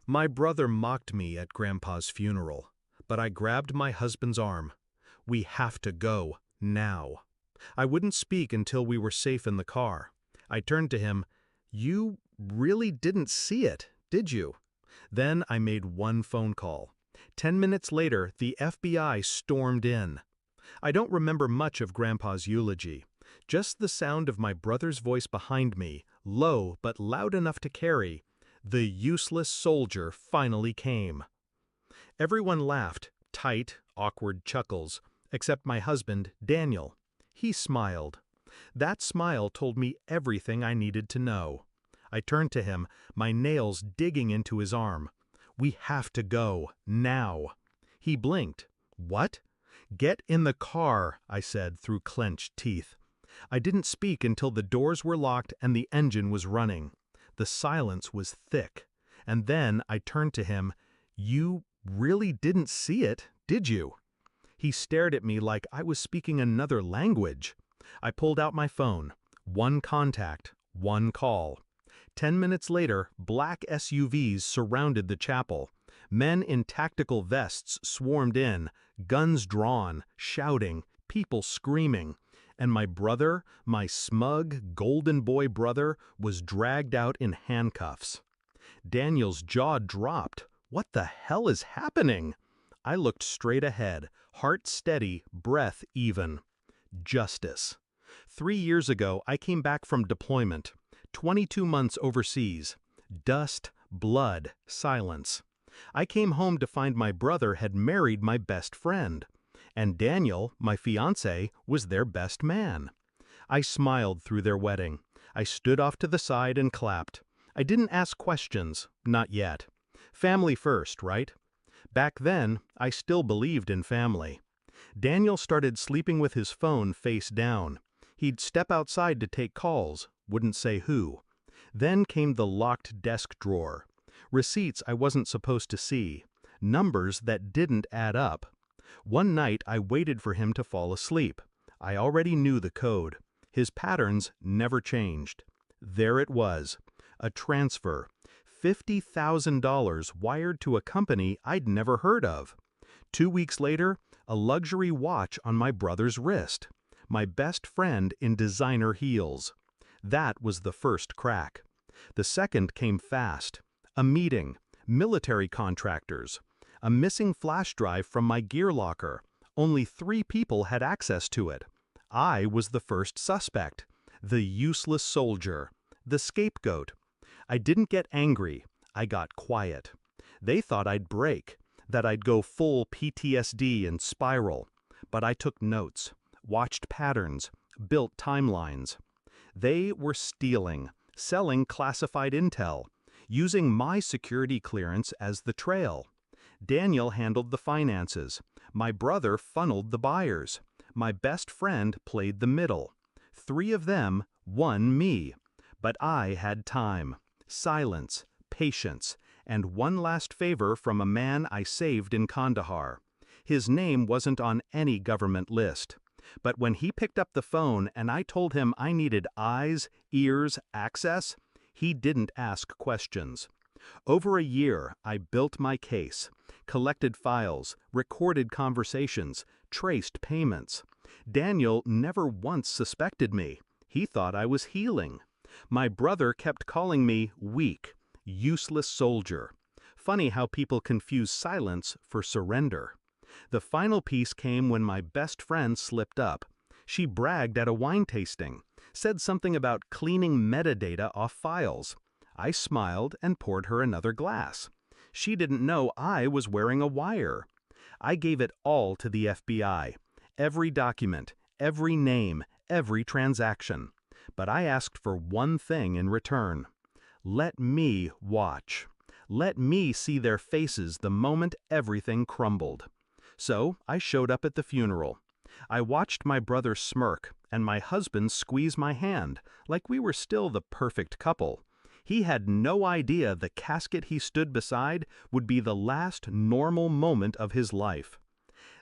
My brother mocked me at Grandpa's funeral, but I grabbed my husband's arm. We have to go, now. I wouldn't speak until we were safe in the car. I turned to him. You really didn't see it, did you? Then I made one phone call. 10 minutes later, the FBI stormed in. I don't remember much of Grandpa's eulogy. Just the sound of my brother's voice behind me, low but loud enough to carry. The useless soldier finally came. Everyone laughed, tight, awkward chuckles, except my husband, Daniel. He smiled. That smile told me everything I needed to know. I turned to him, my nails digging into his arm. We have to go, now. He blinked. What? Get in the car, I said through clenched teeth. I didn't speak until the doors were locked and the engine was running. The silence was thick. And then I turned to him. You really didn't see it, did you? He stared at me like I was speaking another language. I pulled out my phone. One contact, one call. 10 minutes later, black SUVs surrounded the chapel. Men in tactical vests swarmed in, guns drawn, shouting, people screaming. And my brother, my smug, golden boy brother, was dragged out in handcuffs. Daniel's jaw dropped. What the hell is happening? I looked straight ahead, heart steady, breath even. Justice. 3 years ago, I came back from deployment. 22 months overseas. Dust, blood, silence. I came home to find my brother had married my best friend. And Daniel, my fiancé, was their best man. I smiled through their wedding. I stood off to the side and clapped. I didn't ask questions, not yet. Family first, right? Back then, I still believed in family. Daniel started sleeping with his phone face down. He'd step outside to take calls, wouldn't say who. Then came the locked desk drawer. Receipts I wasn't supposed to see. Numbers that didn't add up. One night I waited for him to fall asleep. I already knew the code. His patterns never changed. There it was. A transfer. $50,000 wired to a company I'd never heard of. 2 weeks later, a luxury watch on my brother's wrist. My best friend in designer heels. That was the first crack. The second came fast. A meeting. Military contractors. A missing flash drive from my gear locker. Only 3 people had access to it. I was the first suspect. The useless soldier. The scapegoat. I didn't get angry. I got quiet. They thought I'd break, that I'd go full PTSD and spiral. But I took notes, watched patterns, built timelines. They were stealing, selling classified intel, using my security clearance as the trail. Daniel handled the finances. My brother funneled the buyers. My best friend played the middle. 3 of them, 1 me. But I had time, silence, patience, and one last favor from a man I saved in Kandahar. His name wasn't on any government list. But when he picked up the phone and I told him I needed eyes, ears, access, he didn't ask questions. Over a year, I built my case, collected files, recorded conversations, traced payments. Daniel never once suspected me. He thought I was healing. My brother kept calling me weak, useless soldier. Funny how people confuse silence for surrender. The final piece came when my best friend slipped up. She bragged at a wine tasting, said something about cleaning metadata off files. I smiled and poured her another glass. She didn't know I was wearing a wire. I gave it all to the FBI. Every document, every name, every transaction. But I asked for one thing in return. Let me watch. Let me see their faces the moment everything crumbled. So I showed up at the funeral. I watched my brother smirk and my husband squeeze my hand like we were still the perfect couple. He had no idea the casket he stood beside would be the last normal moment of his life.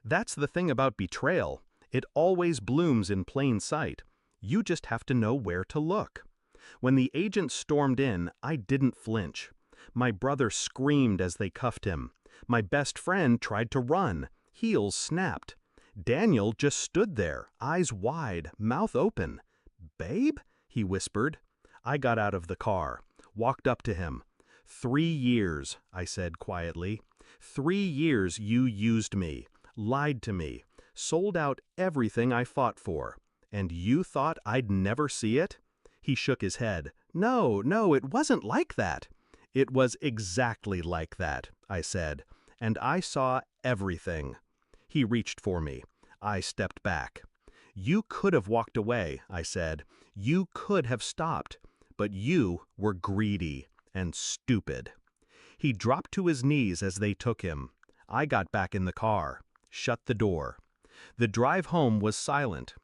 That's the thing about betrayal. It always blooms in plain sight. You just have to know where to look. When the agent stormed in, I didn't flinch. My brother screamed as they cuffed him. My best friend tried to run. Heels snapped. Daniel just stood there, eyes wide, mouth open. "Babe?" he whispered. I got out of the car, walked up to him. 3 years, I said quietly. 3 years you used me, lied to me, sold out everything I fought for. And you thought I'd never see it? He shook his head. No, it wasn't like that. It was exactly like that, I said, and I saw everything. He reached for me. I stepped back. You could have walked away, I said. You could have stopped, but you were greedy and stupid. He dropped to his knees as they took him. I got back in the car, shut the door. The drive home was silent,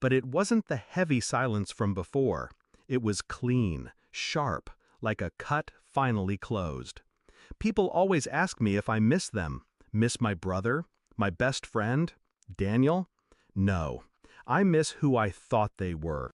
but it wasn't the heavy silence from before. It was clean, sharp, like a cut finally closed. People always ask me if I miss them. Miss my brother? My best friend? Daniel? No. I miss who I thought they were.